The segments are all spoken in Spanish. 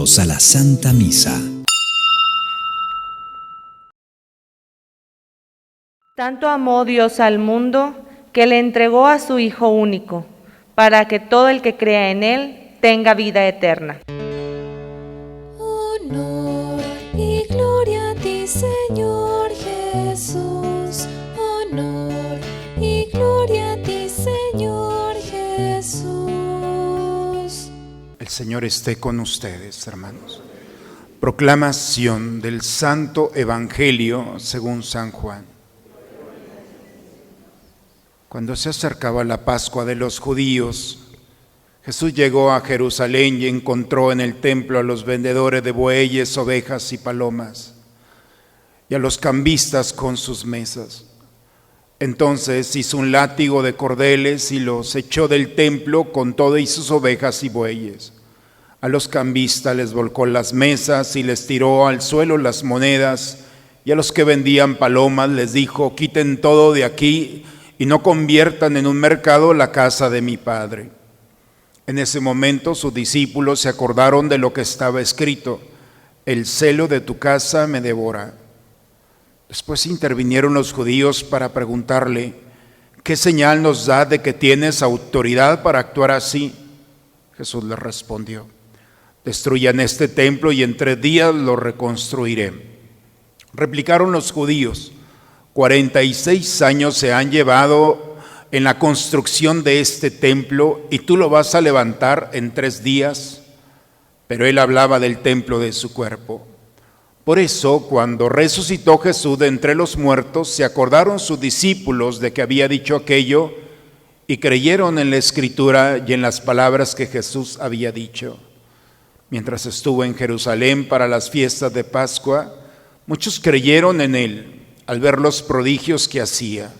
Bienvenidos a la Santa Misa. Tanto amó Dios al mundo que le entregó a su Hijo único, para que todo el que crea en Él tenga vida eterna. Honor y gloria a ti, Señor Jesús. Honor y gloria a ti, Señor Jesús. El Señor esté con ustedes, hermanos. Proclamación del Santo Evangelio según San Juan. Cuando se acercaba la Pascua de los judíos, Jesús llegó a Jerusalén y encontró en el templo a los vendedores de bueyes, ovejas y palomas, y a los cambistas con sus mesas. Entonces hizo un látigo de cordeles y los echó del templo con todo y sus ovejas y bueyes. A los cambistas les volcó las mesas y les tiró al suelo las monedas, y a los que vendían palomas les dijo: quiten todo de aquí y no conviertan en un mercado la casa de mi Padre. En ese momento sus discípulos se acordaron de lo que estaba escrito: el celo de tu casa me devora. Después intervinieron los judíos para preguntarle: ¿qué señal nos da de que tienes autoridad para actuar así? Jesús les respondió: destruyan este templo y en 3 días lo reconstruiré. Replicaron los judíos: 46 años se han llevado en la construcción de este templo y tú lo vas a levantar en 3 días. Pero él hablaba del templo de su cuerpo. Por eso, cuando resucitó Jesús de entre los muertos, se acordaron sus discípulos de que había dicho aquello y creyeron en la Escritura y en las palabras que Jesús había dicho. Mientras estuvo en Jerusalén para las fiestas de Pascua, muchos creyeron en él al ver los prodigios que hacía.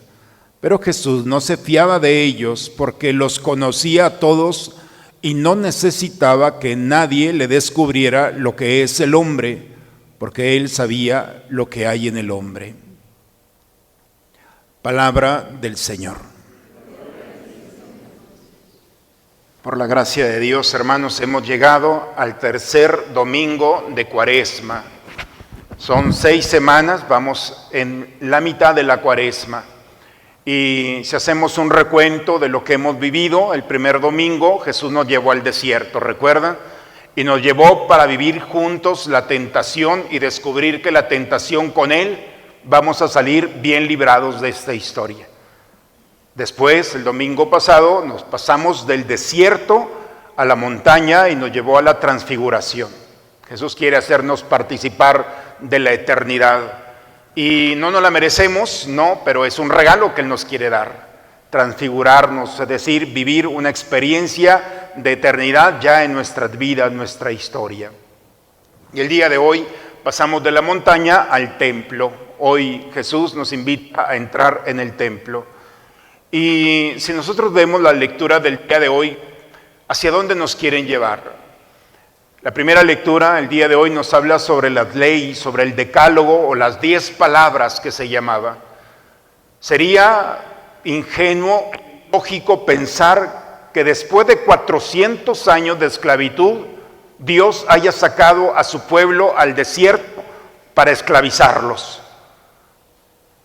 Pero Jesús no se fiaba de ellos porque los conocía a todos y no necesitaba que nadie le descubriera lo que es el hombre, porque él sabía lo que hay en el hombre. Palabra del Señor. Por la gracia de Dios, hermanos, hemos llegado al tercer domingo de Cuaresma. Son 6 semanas, vamos en la mitad de la Cuaresma. Y si hacemos un recuento de lo que hemos vivido, el primer domingo Jesús nos llevó al desierto, ¿recuerdan? Y nos llevó para vivir juntos la tentación y descubrir que la tentación con Él vamos a salir bien librados de esta historia. Después, el domingo pasado, nos pasamos del desierto a la montaña y nos llevó a la transfiguración. Jesús quiere hacernos participar de la eternidad. Y no nos la merecemos, no, pero es un regalo que Él nos quiere dar. Transfigurarnos, es decir, vivir una experiencia de eternidad ya en nuestras vidas, nuestra historia. Y el día de hoy pasamos de la montaña al templo. Hoy Jesús nos invita a entrar en el templo. Y si nosotros vemos la lectura del día de hoy, ¿hacia dónde nos quieren llevar? La primera lectura, el día de hoy, nos habla sobre las leyes, sobre el decálogo o las 10 palabras que se llamaba. Sería ingenuo, lógico pensar que después de 400 años de esclavitud, Dios haya sacado a su pueblo al desierto para esclavizarlos.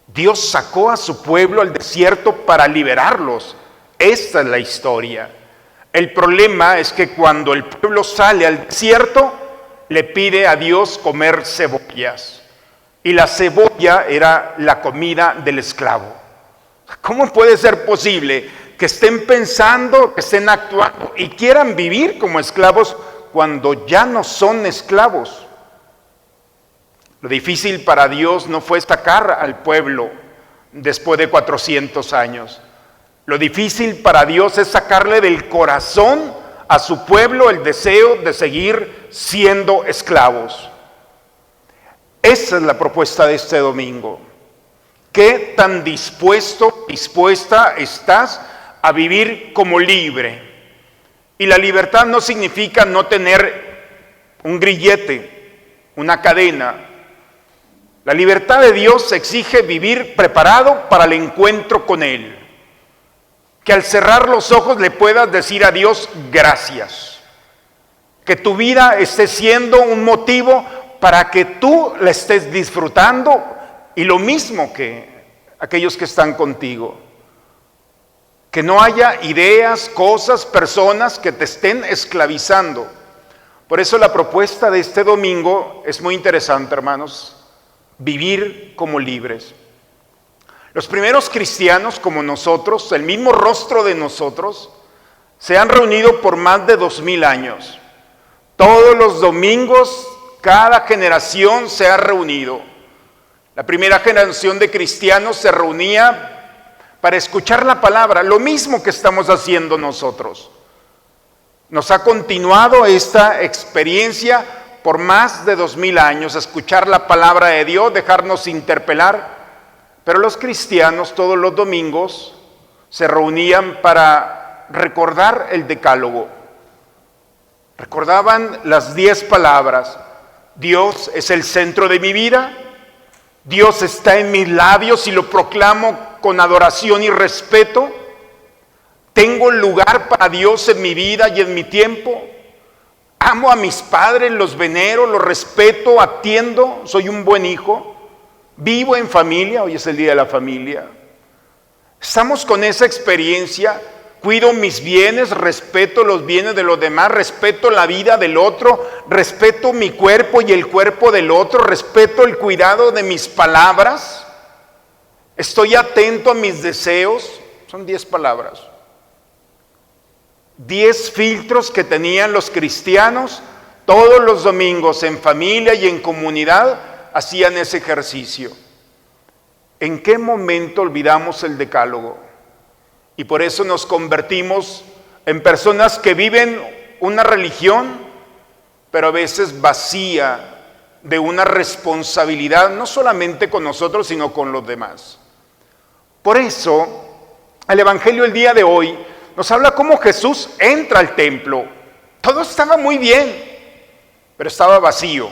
Dios sacó a su pueblo al desierto para liberarlos. Esta es la historia. El problema es que cuando el pueblo sale al desierto, le pide a Dios comer cebollas. Y la cebolla era la comida del esclavo. ¿Cómo puede ser posible que estén pensando, que estén actuando y quieran vivir como esclavos cuando ya no son esclavos? Lo difícil para Dios no fue sacar al pueblo después de 400 años. Lo difícil para Dios es sacarle del corazón a su pueblo el deseo de seguir siendo esclavos. Esa es la propuesta de este domingo. ¿Qué tan dispuesta estás a vivir como libre? Y la libertad no significa no tener un grillete, una cadena. La libertad de Dios exige vivir preparado para el encuentro con Él. Que al cerrar los ojos le puedas decir a Dios gracias. que tu vida esté siendo un motivo para que tú la estés disfrutando y lo mismo que aquellos que están contigo. Que no haya ideas, cosas, personas que te estén esclavizando. Por eso la propuesta de este domingo es muy interesante, hermanos. Vivir como libres. Los primeros cristianos como nosotros, el mismo rostro de nosotros, se han reunido por más de 2000 años. Todos los domingos, cada generación se ha reunido. La primera generación de cristianos se reunía para escuchar la palabra, lo mismo que estamos haciendo nosotros. Nos ha continuado esta experiencia por más de 2000 años, escuchar la palabra de Dios, dejarnos interpelar. Pero los cristianos todos los domingos se reunían para recordar el decálogo. Recordaban las 10 palabras. Dios es el centro de mi vida. Dios está en mis labios y lo proclamo con adoración y respeto. Tengo lugar para Dios en mi vida y en mi tiempo. Amo a mis padres, los venero, los respeto, atiendo. Soy un buen hijo. Vivo en familia. Hoy es el día de la familia. Estamos con esa experiencia. Cuido mis bienes, respeto los bienes de los demás, respeto la vida del otro, respeto mi cuerpo y el cuerpo del otro, respeto el cuidado de mis palabras, estoy atento a mis deseos. Son 10 palabras. 10 filtros que tenían los cristianos todos los domingos en familia y en comunidad, hacían ese ejercicio. ¿En qué momento olvidamos el decálogo? Y por eso nos convertimos en personas que viven una religión, pero a veces vacía de una responsabilidad, no solamente con nosotros, sino con los demás. Por eso, el Evangelio el día de hoy nos habla cómo Jesús entra al templo. Todo estaba muy bien, pero estaba vacío.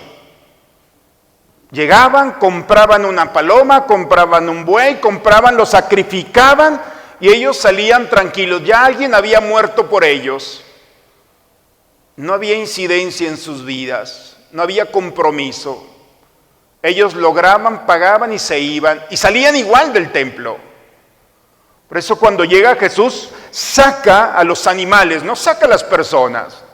Llegaban, compraban una paloma, compraban un buey, lo sacrificaban, y ellos salían tranquilos. Ya alguien había muerto por ellos. No había incidencia en sus vidas. No había compromiso. Ellos lograban, pagaban y se iban. Y salían igual del templo. Por eso cuando llega Jesús, saca a los animales, no saca a las personas.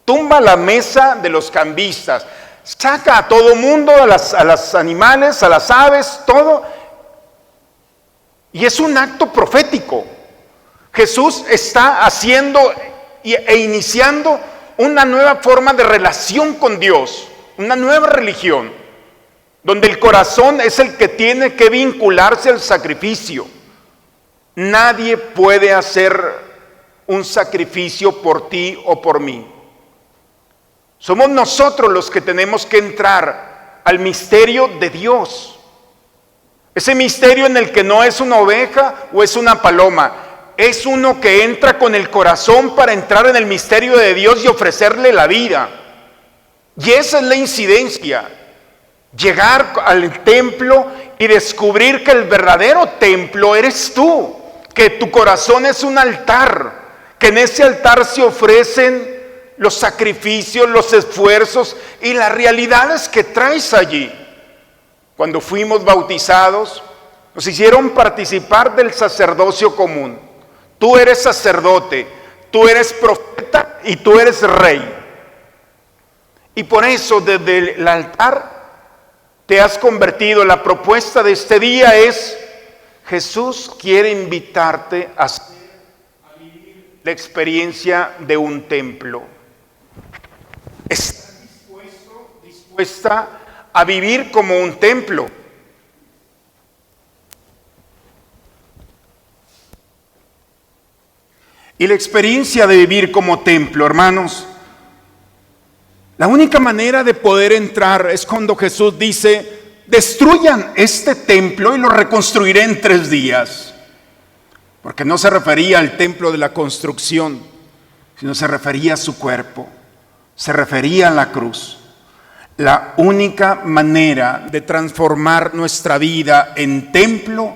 Tumba la mesa de los cambistas. Saca a todo mundo, a los animales, a las aves, todo. Y es un acto profético. Jesús está haciendo e iniciando una nueva forma de relación con Dios, una nueva religión, donde el corazón es el que tiene que vincularse al sacrificio. Nadie puede hacer un sacrificio por ti o por mí. Somos nosotros los que tenemos que entrar al misterio de Dios. Ese misterio en el que no es una oveja o es una paloma, es uno que entra con el corazón para entrar en el misterio de Dios y ofrecerle la vida. Y esa es la incidencia. Llegar al templo y descubrir que el verdadero templo eres tú, que tu corazón es un altar, que en ese altar se ofrecen los sacrificios, los esfuerzos y las realidades que traes allí. Cuando fuimos bautizados, nos hicieron participar del sacerdocio común. Tú eres sacerdote, tú eres profeta y tú eres rey. Y por eso desde el altar te has convertido. La propuesta de este día es: Jesús quiere invitarte a vivir la experiencia de un templo. ¿Estás dispuesta a vivir como un templo? Y la experiencia de vivir como templo, hermanos, la única manera de poder entrar es cuando Jesús dice: destruyan este templo y lo reconstruiré en 3 días. Porque no se refería al templo de la construcción, sino se refería a su cuerpo, se refería a la cruz. La única manera de transformar nuestra vida en templo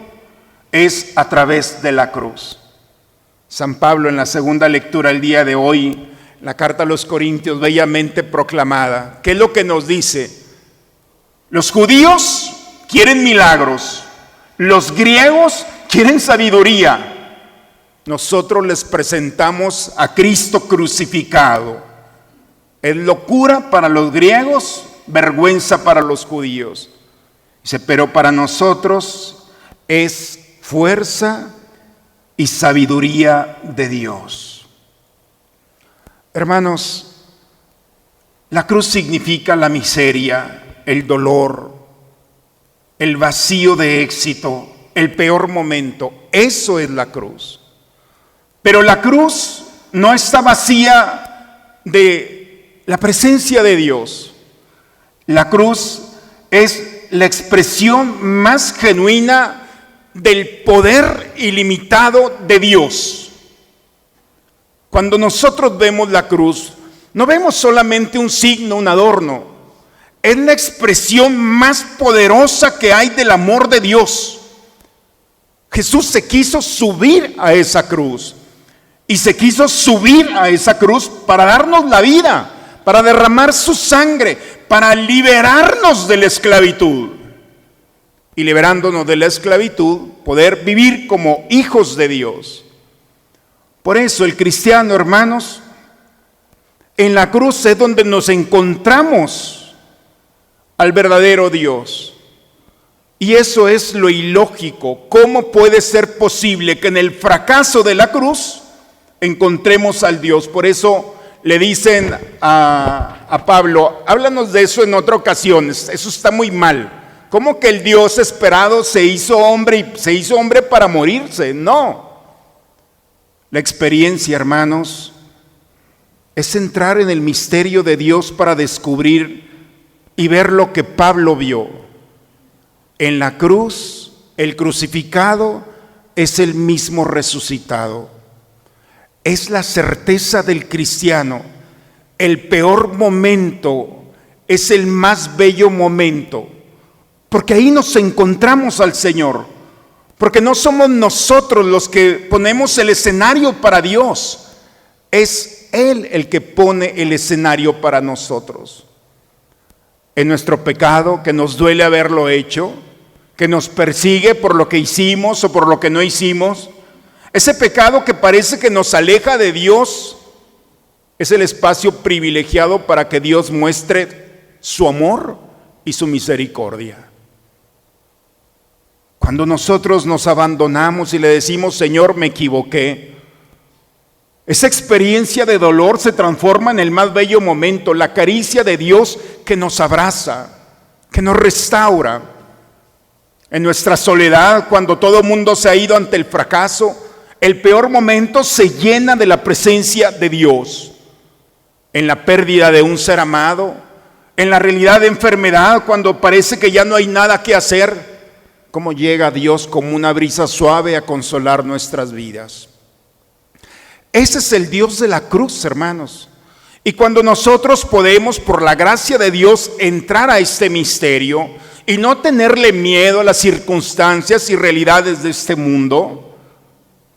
es a través de la cruz. San Pablo, en la segunda lectura el día de hoy, la carta a los Corintios bellamente proclamada. ¿Qué es lo que nos dice? Los judíos quieren milagros, los griegos quieren sabiduría. Nosotros les presentamos a Cristo crucificado. Es locura para los griegos, vergüenza para los judíos. Dice, pero para nosotros es fuerza y sabiduría de Dios. Hermanos, la cruz significa la miseria, el dolor, el vacío de éxito, el peor momento. Eso es la cruz. Pero la cruz no está vacía de la presencia de Dios. La cruz es la expresión más genuina del poder ilimitado de Dios. Cuando nosotros vemos la cruz, no vemos solamente un signo, un adorno. Es la expresión más poderosa que hay del amor de Dios. Jesús se quiso subir a esa cruz. Y se quiso subir a esa cruz para darnos la vida, para derramar su sangre, para liberarnos de la esclavitud. Y liberándonos de la esclavitud, poder vivir como hijos de Dios. Por eso el cristiano, hermanos, en la cruz es donde nos encontramos al verdadero Dios. Y eso es lo ilógico. ¿Cómo puede ser posible que en el fracaso de la cruz encontremos al Dios? Por eso le dicen a Pablo, háblanos de eso en otra ocasión, eso está muy mal. ¿Cómo que el Dios esperado se hizo hombre y se hizo hombre para morirse? No. La experiencia, hermanos, es entrar en el misterio de Dios para descubrir y ver lo que Pablo vio. En la cruz, el crucificado es el mismo resucitado. Es la certeza del cristiano. El peor momento es el más bello momento, porque ahí nos encontramos al Señor, porque no somos nosotros los que ponemos el escenario para Dios, es Él el que pone el escenario para nosotros. En nuestro pecado, que nos duele haberlo hecho, que nos persigue por lo que hicimos o por lo que no hicimos, ese pecado que parece que nos aleja de Dios, es el espacio privilegiado para que Dios muestre su amor y su misericordia. Cuando nosotros nos abandonamos y le decimos, Señor, me equivoqué, esa experiencia de dolor se transforma en el más bello momento, la caricia de Dios que nos abraza, que nos restaura. En nuestra soledad, cuando todo el mundo se ha ido ante el fracaso, el peor momento se llena de la presencia de Dios. En la pérdida de un ser amado, en la realidad de enfermedad, cuando parece que ya no hay nada que hacer, cómo llega Dios como una brisa suave a consolar nuestras vidas. Ese es el Dios de la cruz, hermanos. Y cuando nosotros podemos, por la gracia de Dios, entrar a este misterio y no tenerle miedo a las circunstancias y realidades de este mundo,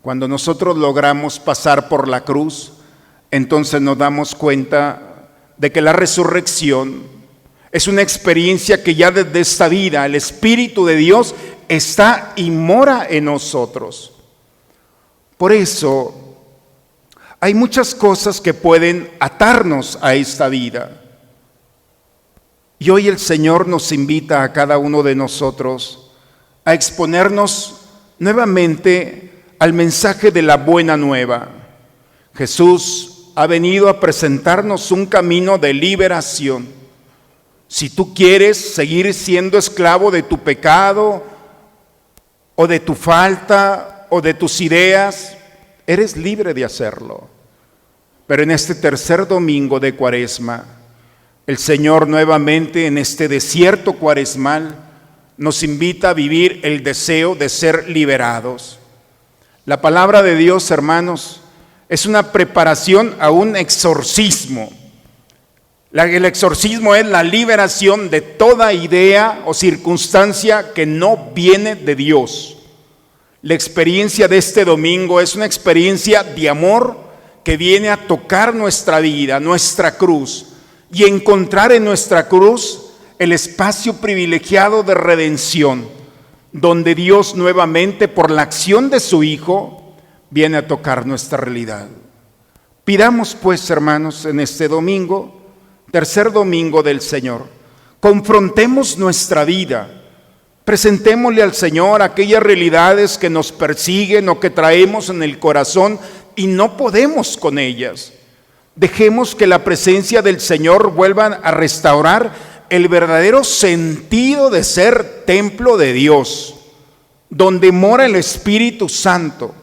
cuando nosotros logramos pasar por la cruz, entonces nos damos cuenta de que la resurrección es una experiencia que ya desde esta vida el Espíritu de Dios está y mora en nosotros. Por eso hay muchas cosas que pueden atarnos a esta vida. Y hoy el Señor nos invita a cada uno de nosotros a exponernos nuevamente al mensaje de la buena nueva. Jesús ha venido a presentarnos un camino de liberación. Si tú quieres seguir siendo esclavo de tu pecado, o de tu falta, o de tus ideas, eres libre de hacerlo. Pero en este tercer domingo de Cuaresma, el Señor nuevamente en este desierto cuaresmal nos invita a vivir el deseo de ser liberados. La palabra de Dios, hermanos, es una preparación a un exorcismo. El exorcismo es la liberación de toda idea o circunstancia que no viene de Dios. La experiencia de este domingo es una experiencia de amor que viene a tocar nuestra vida, nuestra cruz, y encontrar en nuestra cruz el espacio privilegiado de redención, donde Dios nuevamente, por la acción de su Hijo, viene a tocar nuestra realidad. Pidamos pues, hermanos, en este domingo, tercer domingo del Señor, confrontemos nuestra vida, presentémosle al Señor aquellas realidades que nos persiguen o que traemos en el corazón y no podemos con ellas. Dejemos que la presencia del Señor vuelva a restaurar el verdadero sentido de ser templo de Dios, donde mora el Espíritu Santo,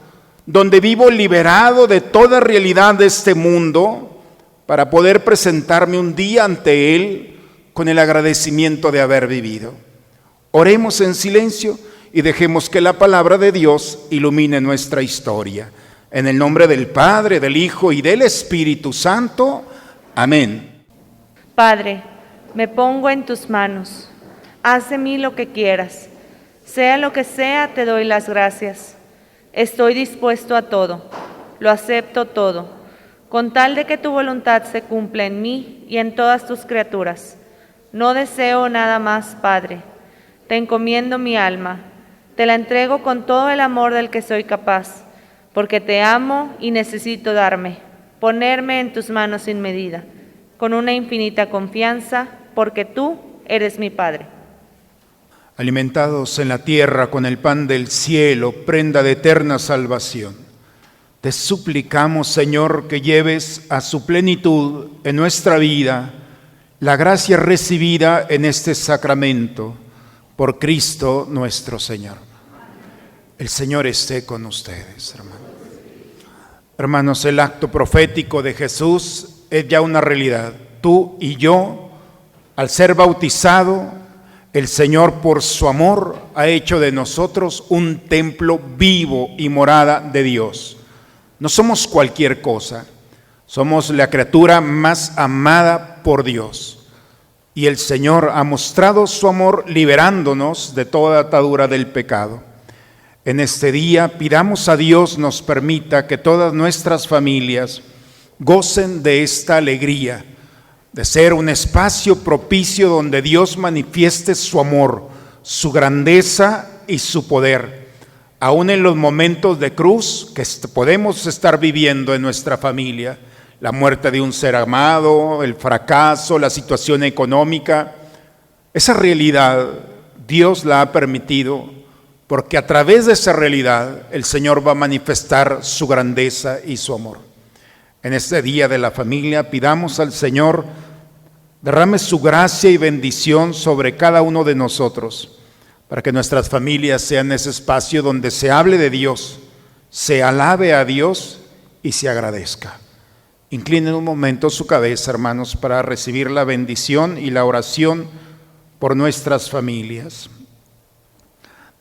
donde vivo liberado de toda realidad de este mundo, para poder presentarme un día ante Él con el agradecimiento de haber vivido. Oremos en silencio y dejemos que la palabra de Dios ilumine nuestra historia. En el nombre del Padre, del Hijo y del Espíritu Santo. Amén. Padre, me pongo en tus manos. Haz de mí lo que quieras. Sea lo que sea, te doy las gracias. Estoy dispuesto a todo. Lo acepto todo, con tal de que tu voluntad se cumpla en mí y en todas tus criaturas. No deseo nada más, Padre. Te encomiendo mi alma. Te la entrego con todo el amor del que soy capaz, porque te amo y necesito ponerme en tus manos sin medida, con una infinita confianza, porque tú eres mi Padre. Alimentados en la tierra con el pan del cielo, prenda de eterna salvación, te suplicamos, Señor, que lleves a su plenitud en nuestra vida la gracia recibida en este sacramento, por Cristo nuestro Señor. El Señor esté con ustedes, hermanos. Hermanos, el acto profético de Jesús es ya una realidad. Tú y yo, al ser bautizado, el Señor por su amor ha hecho de nosotros un templo vivo y morada de Dios. No somos cualquier cosa, somos la criatura más amada por Dios. Y el Señor ha mostrado su amor liberándonos de toda atadura del pecado. En este día pidamos a Dios nos permita que todas nuestras familias gocen de esta alegría, de ser un espacio propicio donde Dios manifieste su amor, su grandeza y su poder, aún en los momentos de cruz que podemos estar viviendo en nuestra familia, la muerte de un ser amado, el fracaso, la situación económica. Esa realidad Dios la ha permitido porque a través de esa realidad el Señor va a manifestar su grandeza y su amor. En este día de la familia pidamos al Señor derrame su gracia y bendición sobre cada uno de nosotros, para que nuestras familias sean ese espacio donde se hable de Dios, se alabe a Dios y se agradezca. Inclinen un momento su cabeza, hermanos, para recibir la bendición y la oración por nuestras familias.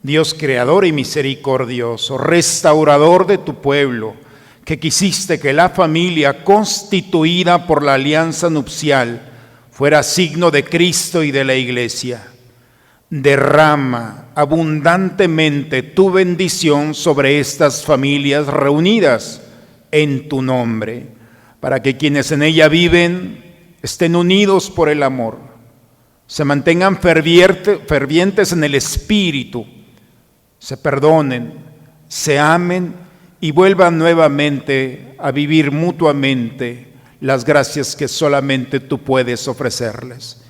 Dios creador y misericordioso, restaurador de tu pueblo, que quisiste que la familia constituida por la alianza nupcial fuera signo de Cristo y de la Iglesia, derrama abundantemente tu bendición sobre estas familias reunidas en tu nombre, para que quienes en ella viven estén unidos por el amor, se mantengan fervientes en el Espíritu, se perdonen, se amen y vuelvan nuevamente a vivir mutuamente las gracias que solamente tú puedes ofrecerles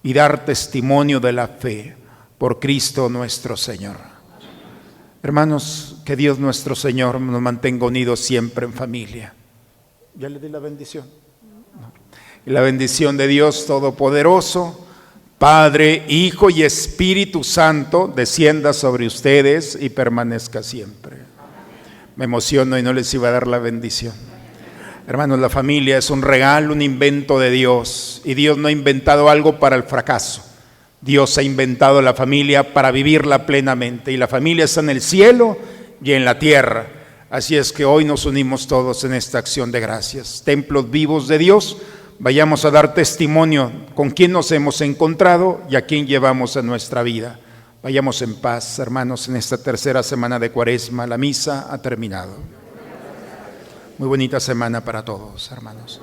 y dar testimonio de la fe por Cristo nuestro Señor. Hermanos, que Dios nuestro Señor nos mantenga unidos siempre en familia. ¿Ya le di la bendición? No. Y la bendición de Dios Todopoderoso, Padre, Hijo y Espíritu Santo, descienda sobre ustedes y permanezca siempre. Me emociono y no les iba a dar la bendición. Hermanos, la familia es un regalo, un invento de Dios. Y Dios no ha inventado algo para el fracaso. Dios ha inventado la familia para vivirla plenamente. Y la familia está en el cielo y en la tierra. Así es que hoy nos unimos todos en esta acción de gracias. Templos vivos de Dios, vayamos a dar testimonio con quién nos hemos encontrado y a quién llevamos en nuestra vida. Vayamos en paz, hermanos, en esta tercera semana de Cuaresma. La misa ha terminado. Muy bonita semana para todos, hermanos.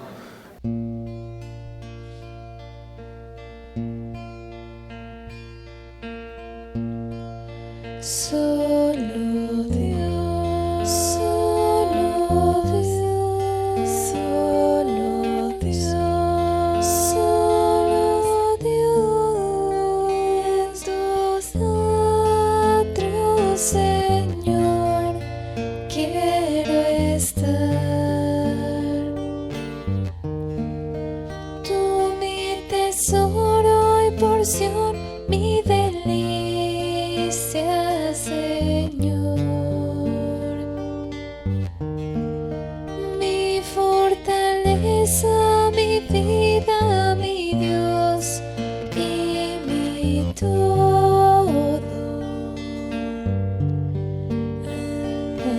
Solo Dios, solo Dios, solo Dios, solo Dios, tus atrios, Señor, quiero estar. Tú mi tesoro y porción, mi delicia, Señor, mi fortaleza, mi vida, mi Dios y mi todo. Alma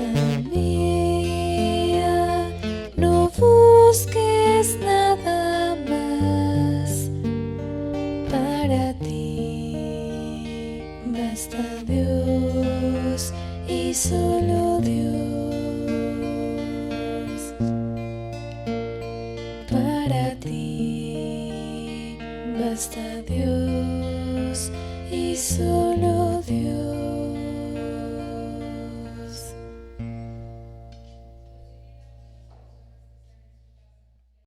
mía, no busques nada más, para ti basta Dios y solo Dios. Para ti basta Dios y solo